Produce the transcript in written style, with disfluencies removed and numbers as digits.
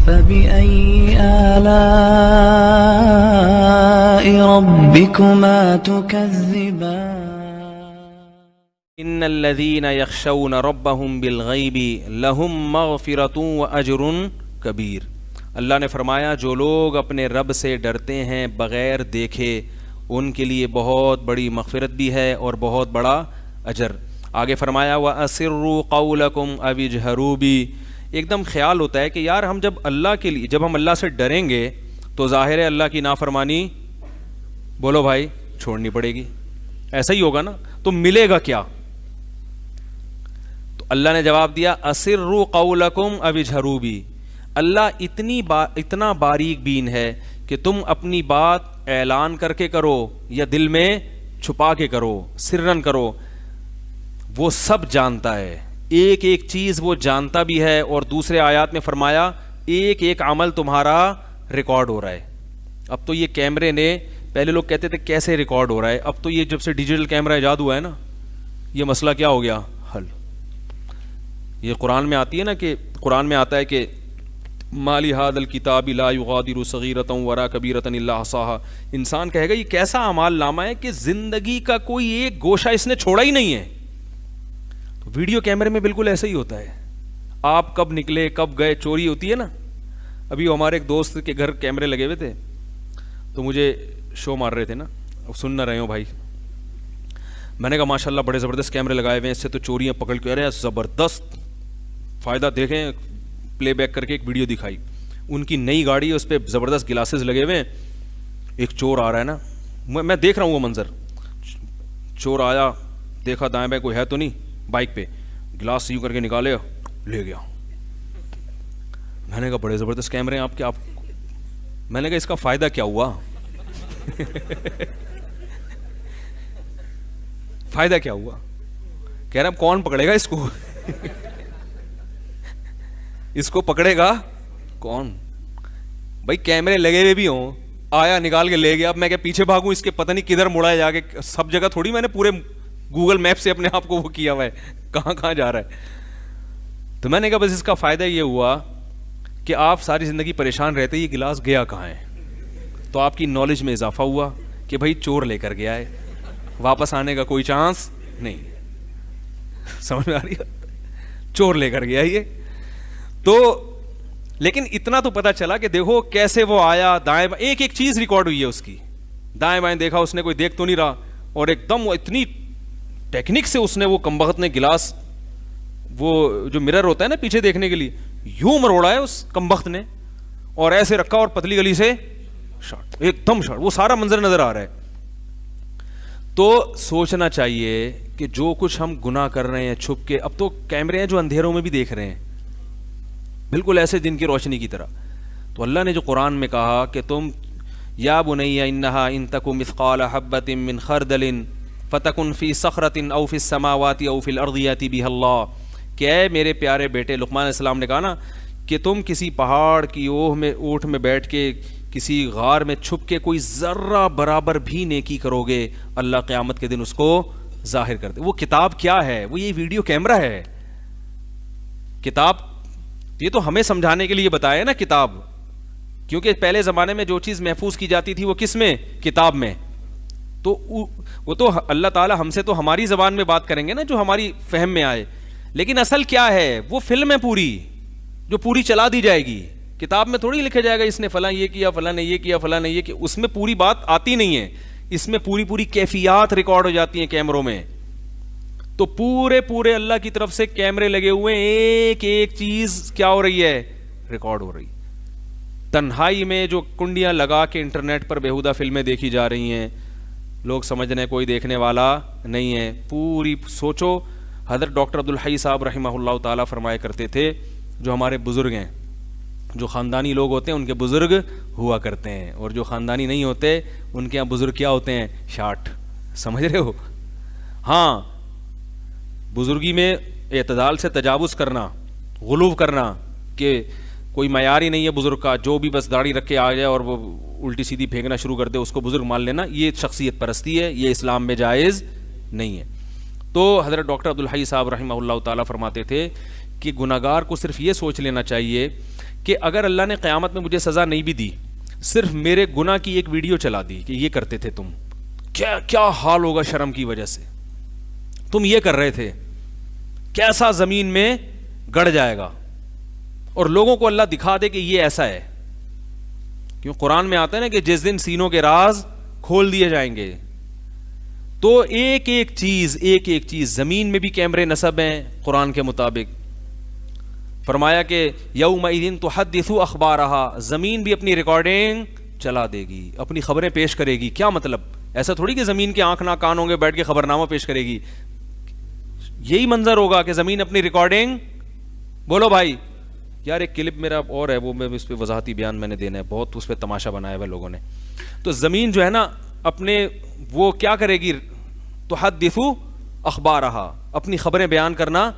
فبأي آلاء ربكما تكذبان ان الذين يخشون ربهم بالغیب لهم مغفرۃ واجر کبیر. اللہ نے فرمایا جو لوگ اپنے رب سے ڈرتے ہیں بغیر دیکھے ان کے لیے بہت بڑی مغفرت بھی ہے اور بہت بڑا اجر. آگے فرمایا وَأَسِرُّوا قَوْلَكُمْ أَوِ اجْهَرُوا بِهِ. ایک دم خیال ہوتا ہے کہ یار ہم جب اللہ کے لیے جب ہم اللہ سے ڈریں گے تو ظاہر ہے اللہ کی نافرمانی بولو بھائی چھوڑنی پڑے گی. ایسا ہی ہوگا نا, تو ملے گا کیا؟ تو اللہ نے جواب دیا أَسِرُّوا قَوْلَكُمْ أَوِ اجْهَرُوا بِهِ. اللہ اتنا باریک بین ہے کہ تم اپنی بات اعلان کر کے کرو یا دل میں چھپا کے کرو, سرن کرو, وہ سب جانتا ہے. ایک ایک چیز وہ جانتا بھی ہے. اور دوسرے آیات میں فرمایا ایک ایک عمل تمہارا ریکارڈ ہو رہا ہے. اب تو یہ کیمرے نے, پہلے لوگ کہتے تھے کیسے ریکارڈ ہو رہا ہے, اب تو یہ جب سے ڈیجیٹل کیمرہ ایجاد ہوا ہے نا, یہ مسئلہ کیا ہو گیا حل. یہ قرآن میں آتی ہے نا, کہ قرآن میں آتا ہے کہ مالی ھذا الکتاب لا یغادر صغیرۃ ولا کبیرۃ الا احصاها. انسان کہے گا یہ کیسا اعمال نامہ ہے کہ زندگی کا کوئی ایک گوشہ اس نے چھوڑا ہی نہیں ہے. تو ویڈیو کیمرے میں بالکل ایسا ہی ہوتا ہے. آپ کب نکلے کب گئے, چوری ہوتی ہے نا. ابھی ہمارے ایک دوست کے گھر کیمرے لگے ہوئے تھے تو مجھے شو مار رہے تھے نا, اب سن نہ رہے ہو بھائی. میں نے کہا ماشاء اللہ بڑے زبردست کیمرے لگائے ہوئے ہیں, اس سے تو چوریاں پکڑ کے, ارے زبردست فائدہ دیکھیں. پلے بیک کر کے ایک ویڈیو دکھائی, ان کی نئی گاڑی ہے, اس پہ زبردست گلاسز لگے ہوئے ہیں. ایک چور آ رہا ہے نا, میں دیکھ رہا ہوں وہ منظر. چور آیا, دیکھا دائیں بائیں کوئی ہے تو نہیں, بائک پہ گلاس یوں کر کے نکالے, لے گیا. میں نے کہا بڑے زبردست کیمرے ہیں آپ کے. میں نے کہا اس کا فائدہ کیا ہوا؟ فائدہ کیا ہوا؟ کہہ رہا کون پکڑے گا اس کو؟ اس کو پکڑے گا کون بھائی؟ کیمرے لگے ہوئے بھی ہوں, آیا نکال کے لے گیا. اب میں کیا پیچھے بھاگوں اس کے, پتہ نہیں کدھر مڑا ہے جا کے. سب جگہ تھوڑی میں نے پورے گوگل میپ سے اپنے آپ کو وہ کیا ہوا ہے کہاں کہاں جا رہا ہے. تو میں نے کہا بس اس کا فائدہ یہ ہوا کہ آپ ساری زندگی پریشان رہتے یہ گلاس گیا کہاں ہے. تو آپ کی نالج میں اضافہ ہوا کہ بھائی چور لے کر گیا ہے, واپس آنے کا کوئی چانس نہیں. سمجھ میں آ رہی ہے؟ چور لے کر گیا یہ. تو لیکن اتنا تو پتا چلا کہ دیکھو کیسے وہ آیا, دائیں بائیں ایک ایک چیز ریکارڈ ہوئی ہے اس کی. دائیں بائیں دیکھا اس نے, کوئی دیکھ تو نہیں رہا, اور ایک دم اتنی ٹیکنیک سے اس نے وہ کمبخت نے گلاس, وہ جو مرر ہوتا ہے نا پیچھے دیکھنے کے لیے, یوں مروڑا ہے اس کمبخت نے, اور ایسے رکھا اور پتلی گلی سے شاٹ, ایک دم شاٹ. وہ سارا منظر نظر آ رہا ہے. تو سوچنا چاہیے کہ جو کچھ ہم گناہ کر رہے ہیں چھپ کے, اب تو کیمرے ہیں جو اندھیروں میں بھی دیکھ رہے ہیں بالکل ایسے دن کی روشنی کی طرح. تو اللہ نے جو قرآن میں کہا کہ تم یا بنی انہا ان تک مثقال حبۃ من خردل فتکن فی صخرۃ او فی السماوات او فی الارض یاتی بہ اللہ, کہ اے میرے پیارے بیٹے, لقمان علیہ السلام نے کہا نا کہ تم کسی پہاڑ کی اونٹ میں بیٹھ کے کسی غار میں چھپ کے کوئی ذرہ برابر بھی نیکی کرو گے, اللہ قیامت کے دن اس کو ظاہر کر دے. وہ کتاب کیا ہے؟ وہ یہ ویڈیو کیمرہ ہے. کتاب یہ تو ہمیں سمجھانے کے لیے بتایا نا کتاب, کیونکہ پہلے زمانے میں جو چیز محفوظ کی جاتی تھی وہ کس میں؟ کتاب میں. تو وہ تو اللہ تعالی ہم سے تو ہماری زبان میں بات کریں گے نا جو ہماری فہم میں آئے, لیکن اصل کیا ہے وہ فلم ہے پوری جو پوری چلا دی جائے گی. کتاب میں تھوڑی لکھا جائے گا اس نے فلاں یہ کیا, فلاں نے یہ کیا, فلاں نے یہ کیا. اس میں پوری بات آتی نہیں ہے, اس میں پوری کیفیات ریکارڈ ہو جاتی ہیں کیمروں میں. تو پورے اللہ کی طرف سے کیمرے لگے ہوئے, ایک ایک چیز کیا ہو رہی ہے؟ ریکارڈ ہو رہی. تنہائی میں جو کنڈیاں لگا کے انٹرنیٹ پر بیہودہ فلمیں دیکھی جا رہی ہیں, لوگ سمجھ رہے ہیں کوئی دیکھنے والا نہیں ہے. پوری سوچو, حضرت ڈاکٹر عبدالحی صاحب رحمہ اللہ تعالیٰ فرمایا کرتے تھے جو ہمارے بزرگ ہیں, جو خاندانی لوگ ہوتے ہیں ان کے بزرگ ہوا کرتے ہیں, اور جو خاندانی نہیں ہوتے ان کے یہاں بزرگ کیا ہوتے ہیں؟ شاٹ. سمجھ رہے ہو؟ ہاں, بزرگی میں اعتدال سے تجاوز کرنا, غلو کرنا, کہ کوئی معیار ہی نہیں ہے بزرگ کا, جو بھی بس داڑھی رکھ کے آ جائے اور وہ الٹی سیدھی پھینکنا شروع کر دے اس کو بزرگ مان لینا, یہ شخصیت پرستی ہے, یہ اسلام میں جائز نہیں ہے. تو حضرت ڈاکٹر عبدالحی صاحب رحمہ اللہ تعالیٰ فرماتے تھے کہ گناہگار کو صرف یہ سوچ لینا چاہیے کہ اگر اللہ نے قیامت میں مجھے سزا نہیں بھی دی, صرف میرے گناہ کی ایک ویڈیو چلا دی کہ یہ کرتے تھے تم, کیا حال ہوگا شرم کی وجہ سے, تم یہ کر رہے تھے, کیسا زمین میں گڑ جائے گا. اور لوگوں کو اللہ دکھا دے کہ یہ ایسا ہے, کیوں قرآن میں آتا ہے نا کہ جس دن سینوں کے راز کھول دیے جائیں گے, تو ایک ایک چیز زمین میں بھی کیمرے نصب ہیں قرآن کے مطابق. فرمایا کہ یومئذ تحدث اخبارہا, زمین بھی اپنی ریکارڈنگ چلا دے گی, اپنی خبریں پیش کرے گی. کیا مطلب؟ ایسا تھوڑی کہ زمین کے آنکھ نہ کان ہوں گے, بیٹھ کے خبرنامہ پیش کرے گی. یہی منظر ہوگا کہ زمین اپنی ریکارڈنگ, بولو بھائی یار ایک کلپ میرا اور ہے, وہ میں اس پہ وضاحتی بیان میں نے دینا ہے, بہت اس پہ تماشا بنایا ہوا لوگوں نے. تو زمین جو ہے نا اپنے وہ کیا کرے گی, تحدث اخبارہا, اپنی خبریں بیان کرنا